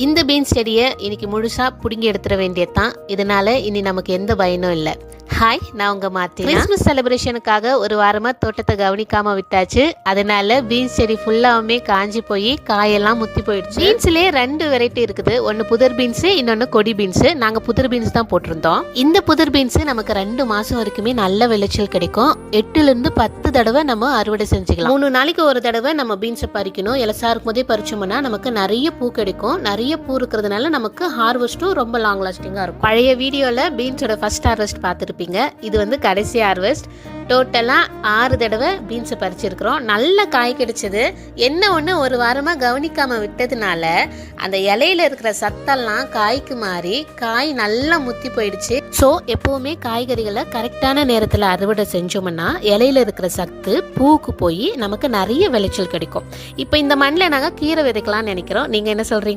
இந்த பீன்ஸ் செடியை இன்னைக்கு முழுசா புடுங்கி எடுத்துட வேண்டியதுதான். இதனால இனி நமக்கு எந்த பயனும் இல்லை. ஹாய், நான் உங்க மாத்தி. கிறிஸ்மஸ் செலிப்ரேஷனுக்காக ஒரு வாரமா தோட்டத்தை கவனிக்காம விட்டாச்சு. அதனால பீன்ஸ் செடி ஃபுல்லாவுமே காஞ்சி போய் காயெல்லாம் முத்தி போயிடுச்சு. பீன்ஸ்லயே 2 வெரைட்டி இருக்குது. ஒன்னு புதர் பீன்ஸ், இன்னொன்னு கொடி பீன்ஸ். நாங்க புதர் பீன்ஸ் தான் போட்டிருந்தோம். இந்த புதர் பீன்ஸ் நமக்கு 2 மாசம் வரைக்குமே நல்ல விளைச்சல் கிடைக்கும். 8ல இருந்து 10 தடவை நம்ம அறுவடை செஞ்சுக்கலாம். 3 நாளைக்கு ஒரு தடவை நம்ம பீன்ஸை பறிக்கணும். இலசா இருக்கும் போதே பறிச்சோம்னா நமக்கு நிறைய பூ கிடைக்கும். நிறைய பூ இருக்கிறதுனால நமக்கு ஹார்வெஸ்டும் ரொம்ப லாங் லாஸ்டிங்கா இருக்கும். பழைய வீடியோல பீன்ஸோட ஃபர்ஸ்ட் ஹார்வெஸ்ட் பார்த்துருப்பீங்க. இது வந்து கடைசி ஹார்வெஸ்ட். டோட்டலா 6 தடவை பீன்ஸை பறிச்சிருக்கிறோம். நல்ல காய் கிடைச்சது. என்ன ஒன்று, ஒரு வாரமா கவனிக்காம விட்டதுனால அந்த இலையில இருக்கிற சத்தெல்லாம் காய்க்கு மாறி காய் நல்லா முத்தி போயிடுச்சு. ஸோ எப்பவுமே காய்கறிகளை கரெக்டான நேரத்தில் அறுவடை செஞ்சோம்னா இலையில இருக்கிற சத்து பூவுக்கு போய் நமக்கு நிறைய விளைச்சல் கிடைக்கும். இப்போ இந்த மண்ணில் நாங்கள் கீரை விதைக்கலாம்னு நினைக்கிறோம். நீங்க என்ன சொல்றீங்க?